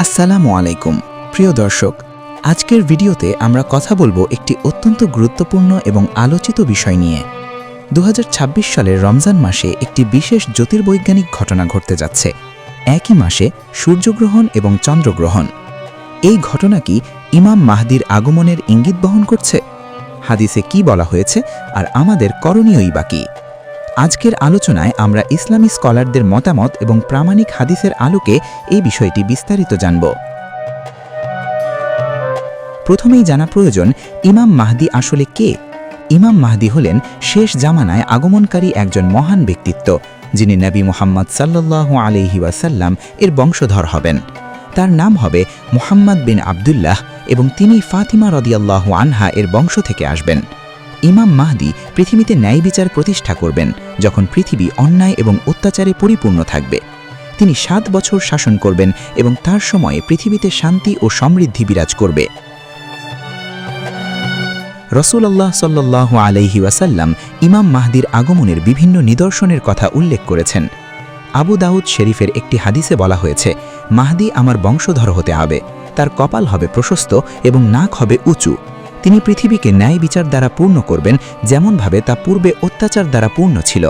আসসালামু আলাইকুম প্রিয় দর্শক, আজকের ভিডিওতে আমরা কথা বলবো একটি অত্যন্ত গুরুত্বপূর্ণ এবং আলোচিত বিষয় নিয়ে। 2026 সালের রমজান মাসে একটি বিশেষ জ্যোতির্বৈজ্ঞানিক ঘটনা ঘটতে যাচ্ছে। একই মাসে সূর্যগ্রহণ এবং চন্দ্রগ্রহণ। এই ঘটনা কি ইমাম মাহদির আগমনের ইঙ্গিত বহন করছে? হাদিসে কি বলা হয়েছে আর আমাদের করণীয়ই বা কি? আজকের আলোচনায় আমরা ইসলামী স্কলারদের মতামত এবং প্রামাণিক হাদিসের আলোকে এই বিষয়টি বিস্তারিত জানব। প্রথমেই জানা প্রয়োজন, ইমাম মাহদি আসলে কে? ইমাম মাহদি হলেন শেষ জামানায় আগমনকারী একজন মহান ব্যক্তিত্ব, যিনি নবী মুহাম্মদ সাল্লাল্লাহু আলাইহি ওয়াসাল্লাম এর বংশধর হবেন। তার নাম হবে মুহাম্মদ বিন আবদুল্লাহ এবং তিনি ফাতিমা রাদিয়াল্লাহু আনহা এর বংশ থেকে আসবেন। ইমাম মাহদি পৃথিবীতে ন্যায় বিচার প্রতিষ্ঠা করবেন যখন পৃথিবী অন্যায় এবং অত্যাচারে পরিপূর্ণ থাকবে। তিনি 7 বছর শাসন করবেন এবং তার সময়ে পৃথিবীতে শান্তি ও সমৃদ্ধি বিরাজ করবে। রাসূলুল্লাহ সাল্লাল্লাহু আলাইহি ওয়াসাল্লাম ইমাম মাহদির আগমনের বিভিন্ন নিদর্শনের কথা উল্লেখ করেছেন। আবু দাউদ শরীফের একটি হাদিসে বলা হয়েছে, মাহদি আমার বংশধর হতে হবে, তার কপাল হবে প্রশস্ত এবং নাক হবে উঁচু। তিনি পৃথিবীকে ন্যায় বিচার দ্বারা পূর্ণ করবেন, যেমনভাবে তা পূর্বে অত্যাচার দ্বারা পূর্ণ ছিল।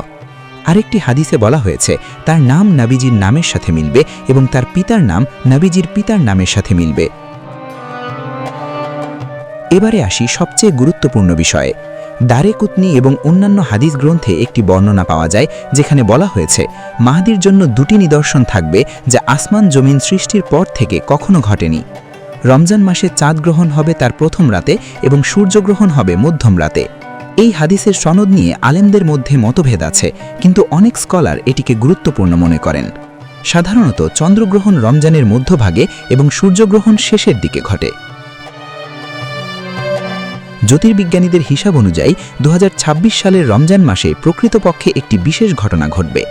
আরেকটি হাদিসে বলা হয়েছে, তার নাম নবীজির নামের সাথে মিলবে এবং তার পিতার নাম নবীজির পিতার নামের সাথে মিলবে। এবারে আসি সবচেয়ে গুরুত্বপূর্ণ বিষয়ে। দারেকুতনি এবং অন্যান্য হাদিস গ্রন্থে একটি বর্ণনা পাওয়া যায়, যেখানে বলা হয়েছে মাহদির জন্য 2টি নিদর্শন থাকবে যা আসমান জমিন সৃষ্টির পর থেকে কখনো ঘটেনি। রমজান মাসে চাঁদ গ্রহণ হবে তার প্রথম রাতে এবং সূর্যগ্রহণ হবে মধ্যম রাতে। এই হাদিসের সনদ নিয়ে আলেমদের মধ্যে মতভেদ আছে, কিন্তু অনেক স্কলার এটিকে গুরুত্বপূর্ণ মনে করেন। সাধারণত চন্দ্রগ্রহণ রমজানের মধ্যভাগে এবং সূর্যগ্রহণ শেষের দিকে ঘটে। জ্যোতির্বিজ্ঞানীদের হিসাব অনুযায়ী 2026 সালের রমজান মাসে প্রকৃতপক্ষে একটি বিশেষ ঘটনা ঘটবে।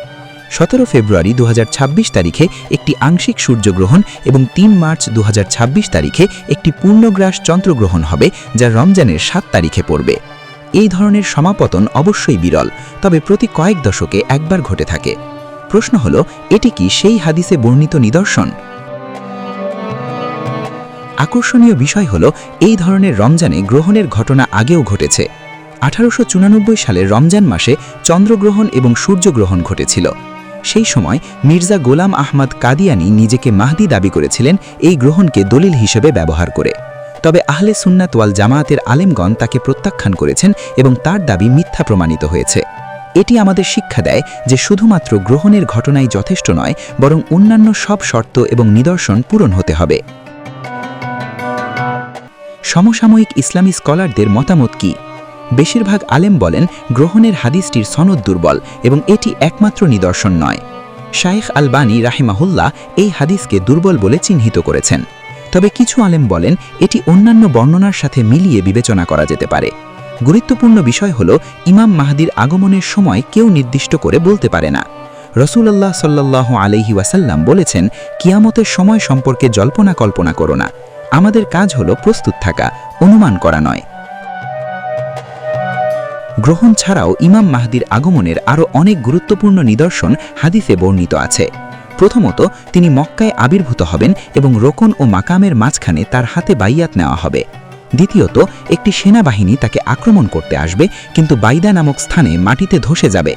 17 ফেব্রুয়ারি 2026 তারিখে একটি আংশিক সূর্যগ্রহণ এবং 3 মার্চ 2026 তারিখে একটি পূর্ণগ্রাস চন্দ্রগ্রহণ হবে, যা রমজানের 7 তারিখে পড়বে। এই ধরনের সমাপতন অবশ্যই বিরল, তবে প্রতি কয়েক দশকে একবার ঘটে থাকে। প্রশ্ন হল, এটি কি সেই হাদিসে বর্ণিত নিদর্শন? আকর্ষণীয় বিষয় হল, এই ধরনের রমজানে গ্রহণের ঘটনা আগেও ঘটেছে। 1894 সালের রমজান মাসে চন্দ্রগ্রহণ এবং সূর্যগ্রহণ ঘটেছিল। সেই সময় মির্জা গোলাম আহমদ কাদিয়ানি নিজেকে মাহদি দাবি করেছিলেন এই গ্রহণকে দলিল হিসেবে ব্যবহার করে। তবে আহলে সুন্নাত ওয়াল জামায়াতের আলেমগণ তাকে প্রত্যাখ্যান করেছেন এবং তার দাবি মিথ্যা প্রমাণিত হয়েছে। এটি আমাদের শিক্ষা দেয় যে শুধুমাত্র গ্রহণের ঘটনাই যথেষ্ট নয়, বরং অন্যান্য সব শর্ত এবং নিদর্শন পূরণ হতে হবে। সমসাময়িক ইসলামী স্কলারদের মতামত কি? বেশিরভাগ আলেম বলেন গ্রহণের হাদিসটির সনদ দুর্বল এবং এটি একমাত্র নিদর্শন নয়। শাইখ আলবানী রাহিমাহুল্লাহ এই হাদিসকে দুর্বল বলে চিহ্নিত করেছেন। তবে কিছু আলেম বলেন এটি অন্যান্য বর্ণনার সাথে মিলিয়ে বিবেচনা করা যেতে পারে। গুরুত্বপূর্ণ বিষয় হল, ইমাম মাহদির আগমনের সময় কেউ নির্দিষ্ট করে বলতে পারে না। রাসূলুল্লাহ সাল্লাল্লাহু আলাইহি ওয়াসাল্লাম বলেছেন, কিয়ামতের সময় সম্পর্কে জল্পনা কল্পনা করো না। আমাদের কাজ হলো প্রস্তুত থাকা, অনুমান করা নয়। গ্রহণ ছাড়াও ইমাম মাহদির আগমনের আরও অনেক গুরুত্বপূর্ণ নিদর্শন হাদিসে বর্ণিত আছে। প্রথমত, তিনি মক্কায় আবির্ভূত হবেন এবং রোকন ও মাকামের মাঝখানে তার হাতে বাইয়াত নেওয়া হবে। দ্বিতীয়ত, একটি সেনাবাহিনী তাকে আক্রমণ করতে আসবে, কিন্তু বাইদা নামক স্থানে মাটিতে ধসে যাবে।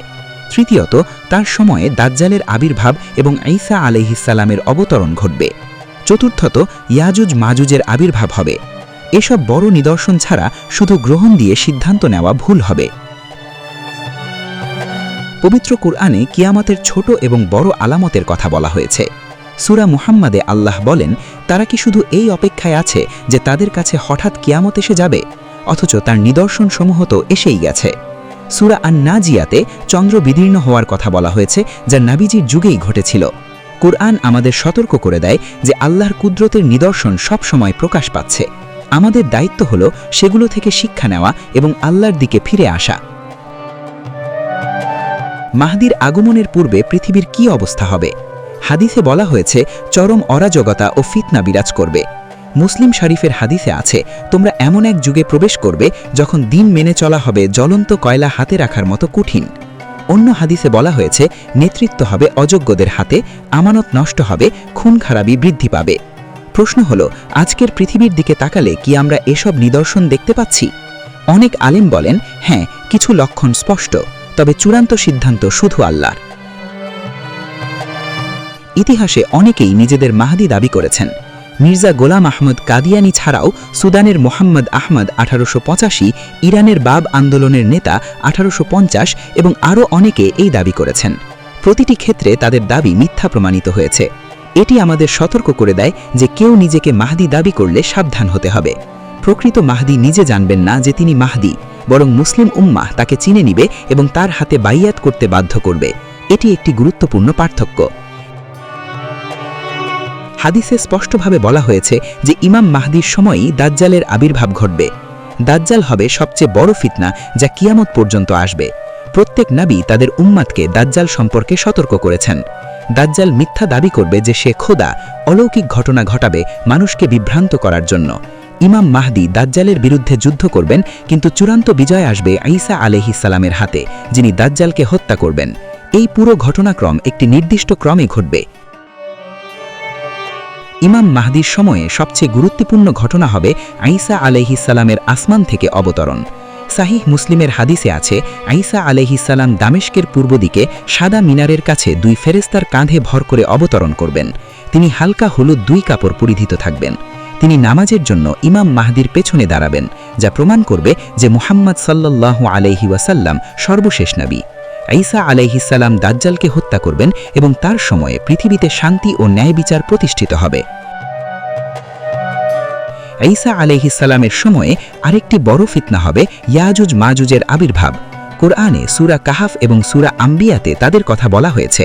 তৃতীয়ত, তার সময়ে দাজ্জালের আবির্ভাব এবং ঈসা আলাইহিস সালামের অবতরণ ঘটবে। চতুর্থত, ইয়াজুজ মাজুজের আবির্ভাব হবে। এসব বড় নিদর্শন ছাড়া শুধু গ্রহণ দিয়ে সিদ্ধান্ত নেওয়া ভুল হবে। পবিত্র কুরআনে কিয়ামতের ছোট এবং বড় আলামতের কথা বলা হয়েছে। সূরা মুহাম্মাদে আল্লাহ বলেন, তারা কি শুধু এই অপেক্ষায় আছে যে তাদের কাছে হঠাৎ কিয়ামত এসে যাবে? অথচ তার নিদর্শনসমূহ তো এসেই গেছে। সূরা আন-নাজিয়াতে চন্দ্র বিদীর্ণ হওয়ার কথা বলা হয়েছে, যা নবীজির যুগেই ঘটেছিল। কুরআন আমাদের সতর্ক করে দেয় যে আল্লাহর কুদরতের নিদর্শন সব সময় প্রকাশ পাচ্ছে। আমাদের দায়িত্ব হলো সেগুলো থেকে শিক্ষা নেওয়া এবং আল্লাহর দিকে ফিরে আসা। মাহদির আগমনের পূর্বে পৃথিবীর কি অবস্থা হবে? হাদিসে বলা হয়েছে চরম অরাজকতা ও ফিতনা বিরাজ করবে। মুসলিম শরীফের হাদিসে আছে, তোমরা এমন এক যুগে প্রবেশ করবে যখন দিন মেনে চলা হবে জ্বলন্ত কয়লা হাতে রাখার মতো কঠিন। অন্য হাদিসে বলা হয়েছে নেতৃত্ব হবে অযোগ্যদের হাতে, আমানত নষ্ট হবে, খুন খারাপি বৃদ্ধি পাবে। প্রশ্ন হলো, আজকের পৃথিবীর দিকে তাকালে কি আমরা এসব নিদর্শন দেখতে পাচ্ছি? অনেক আলেম বলেন, হ্যাঁ, কিছু লক্ষণ স্পষ্ট, তবে চূড়ান্ত সিদ্ধান্ত শুধু আল্লাহর। ইতিহাসে অনেকেই নিজেদের মাহদি দাবি করেছেন। মির্জা গোলাম আহমদ কাদিয়ানি ছাড়াও সুদানের মোহাম্মদ আহমদ 1885, ইরানের বাব আন্দোলনের নেতা 1850 এবং আরও অনেকে এই দাবি করেছেন। প্রতিটি ক্ষেত্রে তাদের দাবি মিথ্যা প্রমাণিত হয়েছে। এটি আমাদের সতর্ক করে দেয় যে কেউ নিজেকে মাহদি দাবি করলে সাবধান হতে হবে। প্রকৃত মাহদি নিজে জানবেন না যে তিনি মাহদি, বরং মুসলিম উম্মাহ তাকে চিনে নিবে এবং তার হাতে বাইয়াত করতে বাধ্য করবে। এটি একটি গুরুত্বপূর্ণ পার্থক্য। হাদিসে স্পষ্টভাবে বলা হয়েছে যে ইমাম মাহদির সময়ই দাজ্জালের আবির্ভাব ঘটবে। দাজ্জাল হবে সবচেয়ে বড় ফিতনা যা কিয়ামত পর্যন্ত আসবে। প্রত্যেক নবী তাদের উম্মাতকে দাজ্জাল সম্পর্কে সতর্ক করেছেন। দাজ্জাল মিথ্যা দাবি করবে যে সে খোদা, অলৌকিক ঘটনা ঘটাবে মানুষকে বিভ্রান্ত করার জন্য। ইমাম মাহদি দাজ্জালের বিরুদ্ধে যুদ্ধ করবেন, কিন্তু চূড়ান্ত বিজয় আসবে ঈসা আলাইহিস সালামের হাতে, যিনি দাজ্জালকে হত্যা করবেন। এই পুরো ঘটনাক্রম একটি নির্দিষ্ট ক্রমে ঘটবে। ইমাম মাহদির সময়ে সবচেয়ে গুরুত্বপূর্ণ ঘটনা হবে ঈসা আলাইহিস সালামের আসমান থেকে অবতরণ। সাহিহ মুসলিমের হাদিসে আছে, ঈসা আলাইহিস সালাম দামেস্কের পূর্ব দিকে সাদা মিনারের কাছে 2 ফেরেশতার কাঁধে ভর করে অবতরণ করবেন। তিনি হালকা হলুদ 2 কাপড় পরিহিত থাকবেন। তিনি নামাজের জন্য ইমাম মাহদির পেছনে দাঁড়াবেন, যা প্রমাণ করবে যে মুহাম্মদ সাল্লাল্লাহু আলাইহি ওয়াসাল্লাম সর্বশেষ নবী। ঈসা আলাইহিস সালাম দাজ্জালকে হত্যা করবেন এবং তার সময়ে পৃথিবীতে শান্তি ও ন্যায় বিচার প্রতিষ্ঠিত হবে। ঈসা আলাইহিস সালামের সময়ে আরেকটি বড় ফিতনা হবে ইয়াজুজ মাজুজের আবির্ভাব। কোরআনে সূরা কাহাফ এবং সূরা আম্বিয়াতে তাদের কথা বলা হয়েছে।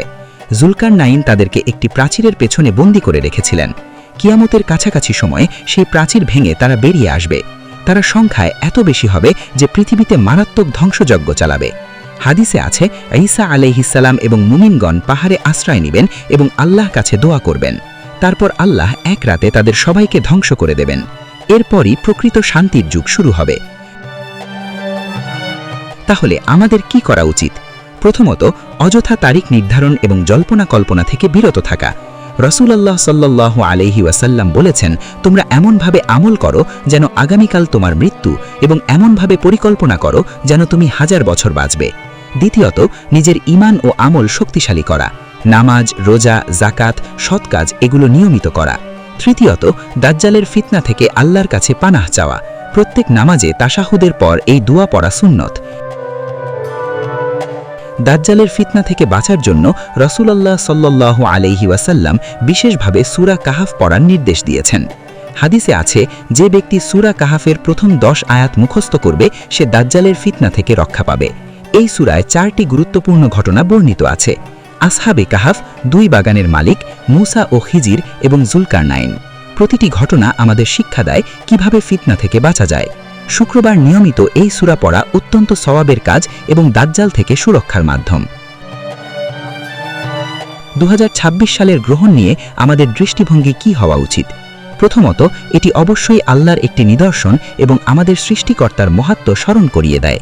জুলকারনাইন তাদেরকে একটি প্রাচীরের পেছনে বন্দী করে রেখেছিলেন। কিয়ামতের কাছাকাছি সময়ে সেই প্রাচীর ভেঙে তারা বেরিয়ে আসবে। তারা সংখ্যায় এত বেশি হবে যে পৃথিবীতে মারাত্মক ধ্বংসযজ্ঞ চালাবে। হাদিসে আছে, ঈসা আলাইহিস সালাম এবং মুমিনগণ পাহাড়ে আশ্রয় নেবেন এবং আল্লাহর কাছে দোয়া করবেন। তারপর আল্লাহ এক রাতে তাদের সবাইকে ধ্বংস করে দেবেন। এরপরই প্রকৃত শান্তির যুগ শুরু হবে। তাহলে আমাদের কি করা উচিত? প্রথমত, অযথা তারিখ নির্ধারণ এবং জল্পনা কল্পনা থেকে বিরত থাকা। রাসূলুল্লাহ সাল্লাল্লাহু আলাইহি ওয়াসাল্লাম বলেছেন, তোমরা এমনভাবে আমল করো যেন আগামীকাল তোমার মৃত্যু, এবং এমনভাবে পরিকল্পনা করো যেন তুমি 1000 বছর বাঁচবে। দ্বিতীয়ত, নিজের ঈমান ও আমল শক্তিশালী করা। নামাজ, রোজা, যাকাত, সৎ কাজ এগুলো নিয়মিত করা। তৃতীয়ত, দাজ্জালের ফিতনা থেকে আল্লাহর কাছে পানাহ চাওয়া। প্রত্যেক নামাজে তাশাহুদের পর এই দোয়া পড়া সুন্নত। দাজ্জালের ফিতনা থেকে বাঁচার জন্য রাসূলুল্লাহ সাল্লাল্লাহু আলাইহি ওয়াসাল্লাম বিশেষভাবে সূরা কাহাফ পড়ার নির্দেশ দিয়েছেন। হাদিসে আছে, যে ব্যক্তি সূরা কাহাফের প্রথম 10 আয়াত মুখস্থ করবে সে দাজ্জালের ফিতনা থেকে রক্ষা পাবে। এই সূরায় 4টি গুরুত্বপূর্ণ ঘটনা বর্ণিত আছে। আসহাবে কাহাফ, 2 বাগানের মালিক, মূসা ও খিজির এবং জুলকারনাইন। প্রতিটি ঘটনা আমাদের শিক্ষা দেয় কিভাবে ফিতনা থেকে বাঁচা যায়। শুক্রবার নিয়মিত এই সূরা পড়া অত্যন্ত সওয়াবের কাজ এবং দাজ্জাল থেকে সুরক্ষার মাধ্যম। 2026 সালের গ্রহণ নিয়ে আমাদের দৃষ্টিভঙ্গি কি হওয়া উচিত? প্রথমত, এটি অবশ্যই আল্লাহর একটি নিদর্শন এবং আমাদের সৃষ্টিকর্তার মহাত্ম্য স্মরণ করিয়ে দেয়।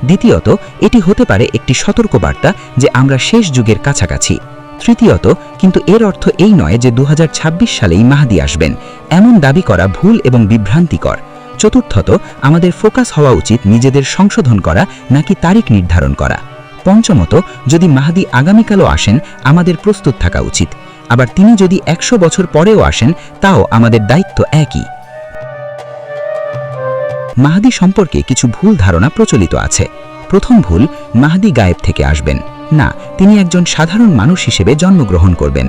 দ্বিতীয়ত, এটি হতে পারে একটি সতর্কবার্তা যে আমরা শেষ যুগের কাছাকাছি। তৃতীয়ত, কিন্তু এর অর্থ এই নয় যে 2026 সালেই মাহদি আসবেন, এমন দাবি করা ভুল এবং বিভ্রান্তিকর। চতুর্থত, আমাদের ফোকাস হওয়া উচিত নিজেদের সংশোধন করা নাকি তারিখ নির্ধারণ করা। পঞ্চমত, যদি মাহদি আগামীকালও আসেন আমাদের প্রস্তুত থাকা উচিত। আবার তিনি যদি 100 বছর পরেও আসেন তাও আমাদের দায়িত্ব একই। মাহদি সম্পর্কে কিছু ভুল ধারণা প্রচলিত আছে। প্রথম ভুল, মাহদি গায়েব থেকে আসবেন। না, তিনি একজন সাধারণ মানুষ হিসেবে জন্মগ্রহণ করবেন।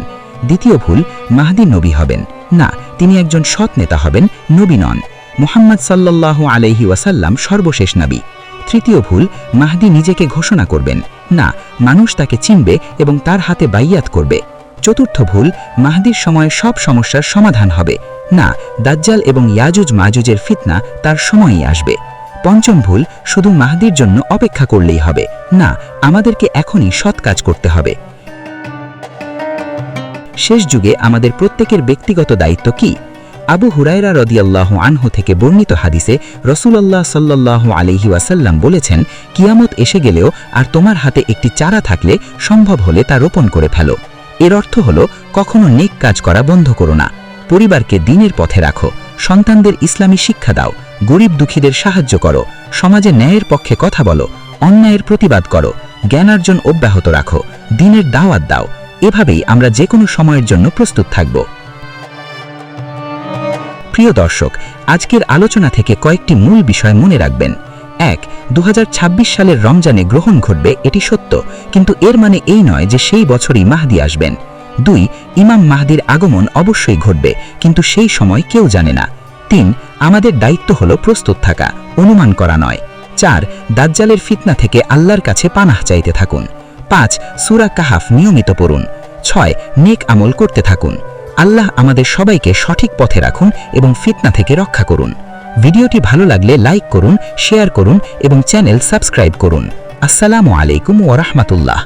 দ্বিতীয় ভুল, মাহদি নবী হবেন। না, তিনি একজন সৎ নেতা হবেন, নবী নন। মুহাম্মদ সাল্লাল্লাহু আলাইহি ওয়াসাল্লাম সর্বশেষ নবী। তৃতীয় ভুল, মাহদি নিজেকে ঘোষণা করবেন। না, মানুষ তাকে চিনবে এবং তার হাতে বাইয়াত করবে। চতুর্থ ভুল, মাহদির সময় সব সমস্যার সমাধান হবে। না, দাজ্জাল এবং ইয়াজুজ মাজুজের ফিতনা তার সময়ই আসবে। পঞ্চম ভুল, শুধু মাহদির জন্য অপেক্ষা করলেই হবে। না, আমাদেরকে এখনই সৎ কাজ করতে হবে। শেষ যুগে আমাদের প্রত্যেকের ব্যক্তিগত দায়িত্ব কি? আবু হুরায়রা রাদিয়াল্লাহু আনহু থেকে বর্ণিত হাদিসে রাসূলুল্লাহ সাল্লাল্লাহু আলাইহি ওয়াসাল্লাম বলেছেন, কিয়ামত এসে গেলেও আর তোমার হাতে একটি চারা থাকলে সম্ভব হলে তা রোপণ করে ফেলো। এর অর্থ হলো কখনো নেক কাজ করা বন্ধ করো না। পরিবারকে দ্বীনের পথে রাখো, সন্তানদের ইসলামী শিক্ষা দাও, গরিব দুঃখীদের সাহায্য করো, সমাজে ন্যায়ের পক্ষে কথা বলো, অন্যায়ের প্রতিবাদ করো, জ্ঞানার্জন অব্যাহত রাখো, দ্বীনের দাওয়াত দাও। এভাবেই আমরা যে কোনো সময়ের জন্য প্রস্তুত থাকব। প্রিয় দর্শক, আজকের আলোচনা থেকে কয়েকটি মূল বিষয় মনে রাখবেন। ১. ২০২৬ সালের রমজানে গ্রহণ ঘটবে, এটি সত্য, কিন্তু এর মানে এই নয় যে সেই বছরই মাহদী আসবেন। ২. ইমাম মাহদীর আগমন অবশ্যই ঘটবে, কিন্তু সেই সময় কেউ জানে না। ৩. আমাদের দায়িত্ব হলো প্রস্তুত থাকা, অনুমান করা নয়। ৪. দাজ্জালের ফিতনা থেকে আল্লাহর কাছে পানাহ চাইতে থাকুন। ৫. সূরা কাহাফ নিয়মিত পড়ুন। ৬. নেক আমল করতে থাকুন। আল্লাহ আমাদের সবাইকে সঠিক পথে রাখুন এবং ফিতনা থেকে রক্ষা করুন। ভিডিওটি ভালো লাগলে লাইক করুন, শেয়ার করুন এবং চ্যানেল সাবস্ক্রাইব করুন। আসসালামু আলাইকুম ওয়া রাহমাতুল্লাহ।